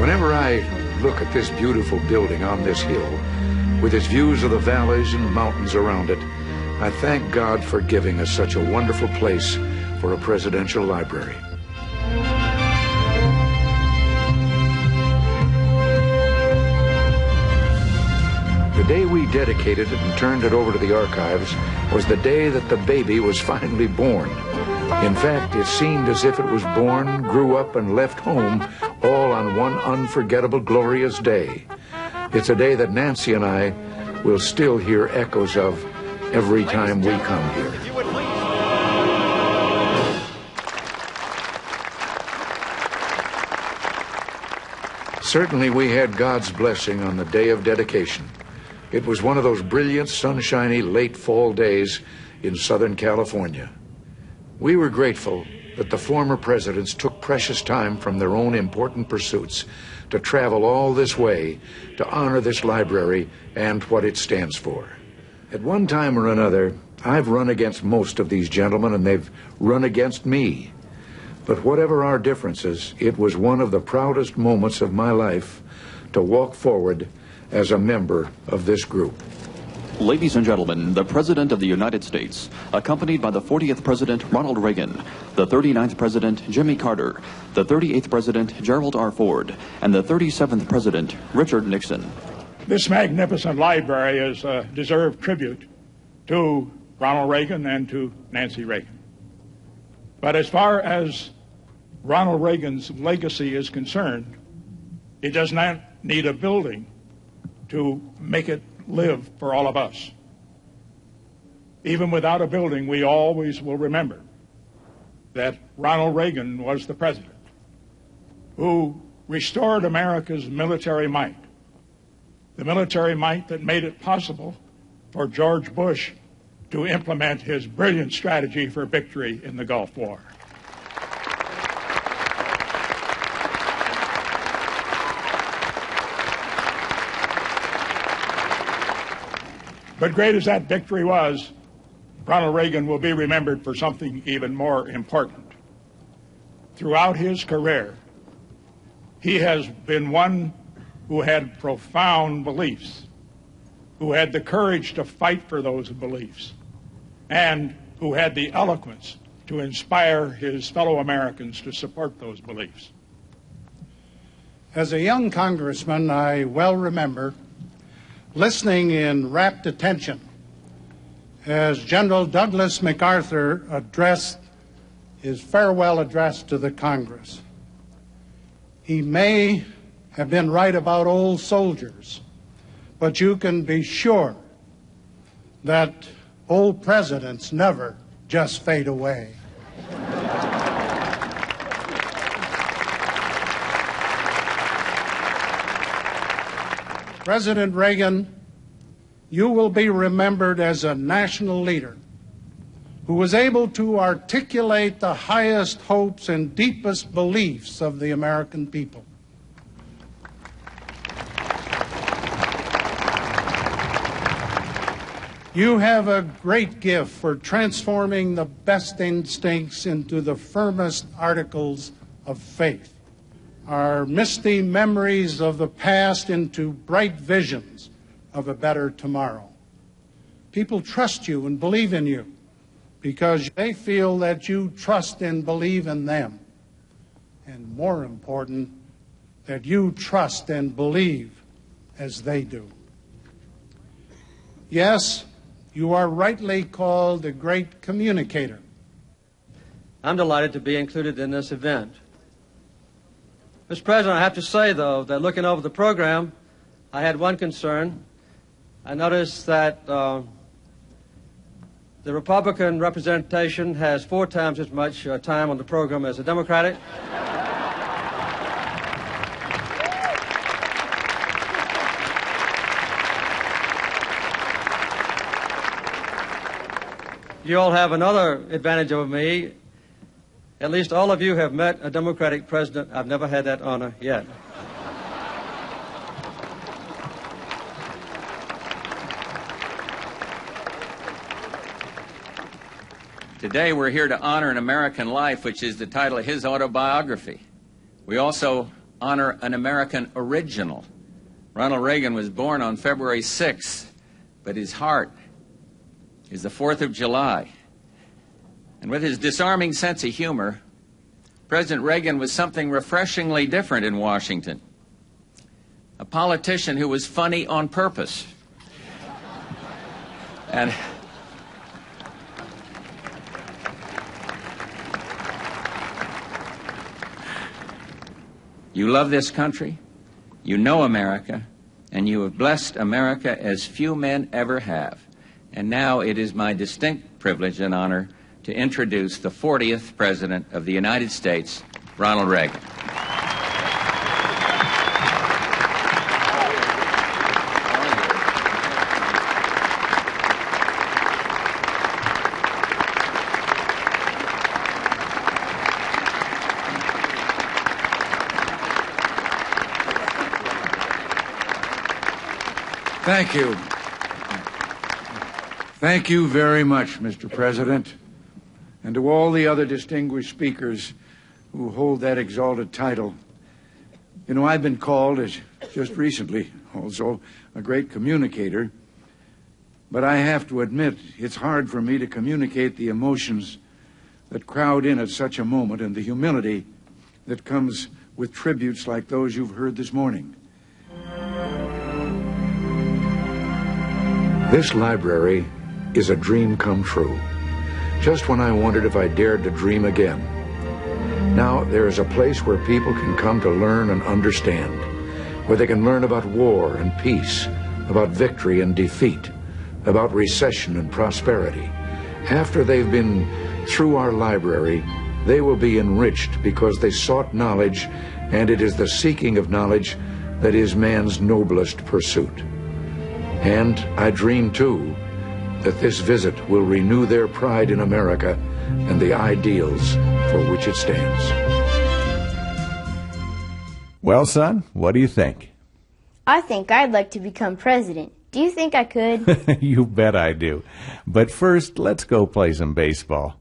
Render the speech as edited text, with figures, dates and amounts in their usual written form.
Whenever I look at this beautiful building on this hill, with its views of the valleys and mountains around it, I thank God for giving us such a wonderful place for a presidential library. The day we dedicated it and turned it over to the archives was the day that the baby was finally born. In fact, it seemed as if it was born, grew up, and left home all on one unforgettable, glorious day. It's a day that Nancy and I will still hear echoes of every time we come here. Certainly we had God's blessing on the day of dedication. It was one of those brilliant, sunshiny, late fall days in Southern California. We were grateful that the former presidents took precious time from their own important pursuits to travel all this way to honor this library and what it stands for. At one time or another, I've run against most of these gentlemen, and they've run against me. But whatever our differences, it was one of the proudest moments of my life to walk forward as a member of this group. Ladies and gentlemen, the President of the United States, accompanied by the 40th President Ronald Reagan, the 39th President Jimmy Carter, the 38th President Gerald R. Ford, and the 37th President Richard Nixon. This magnificent library is a deserved tribute to Ronald Reagan and to Nancy Reagan. But as far as Ronald Reagan's legacy is concerned, it does not need a building to make it live for all of us. Even without a building, we always will remember that Ronald Reagan was the president who restored America's military might, the military might that made it possible for George Bush to implement his brilliant strategy for victory in the Gulf War. But great as that victory was, Ronald Reagan will be remembered for something even more important. Throughout his career, he has been one who had profound beliefs, who had the courage to fight for those beliefs, and who had the eloquence to inspire his fellow Americans to support those beliefs. As a young congressman, I well remember listening in rapt attention as General Douglas MacArthur addressed his farewell address to the Congress. He may have been right about old soldiers, but you can be sure that old presidents never just fade away. President Reagan, you will be remembered as a national leader who was able to articulate the highest hopes and deepest beliefs of the American people. You have a great gift for transforming the best instincts into the firmest articles of faith, our misty memories of the past into bright visions of a better tomorrow. People trust you and believe in you because they feel that you trust and believe in them. And more important, that you trust and believe as they do. Yes, you are rightly called a great communicator. I'm delighted to be included in this event. Mr. President, I have to say, though, that looking over the program, I had one concern. I noticed that the Republican representation has 4 times as much time on the program as the Democratic. You all have another advantage over me. At least all of you have met a Democratic president. I've never had that honor yet. Today we're here to honor an American life, which is the title of his autobiography. We also honor an American original. Ronald Reagan was born on February 6th, but his heart is the 4th of July. And with his disarming sense of humor, President Reagan was something refreshingly different in Washington. A politician who was funny on purpose. And you love this country, you know America, and you have blessed America as few men ever have. And now it is my distinct privilege and honor to introduce the 40th President of the United States, Ronald Reagan. Thank you. Thank you very much, Mr. President, and to all the other distinguished speakers who hold that exalted title. You know, I've been called, as just recently also, a great communicator, but I have to admit it's hard for me to communicate the emotions that crowd in at such a moment and the humility that comes with tributes like those you've heard this morning. This library is a dream come true, just when I wondered if I dared to dream again. Now there is a place where people can come to learn and understand, where they can learn about war and peace, about victory and defeat, about recession and prosperity. After they've been through our library, they will be enriched because they sought knowledge, and it is the seeking of knowledge that is man's noblest pursuit. And I dream, too, that this visit will renew their pride in America and the ideals for which it stands. Well, son, what do you think? I think I'd like to become president. Do you think I could? You bet I do. But first, let's go play some baseball.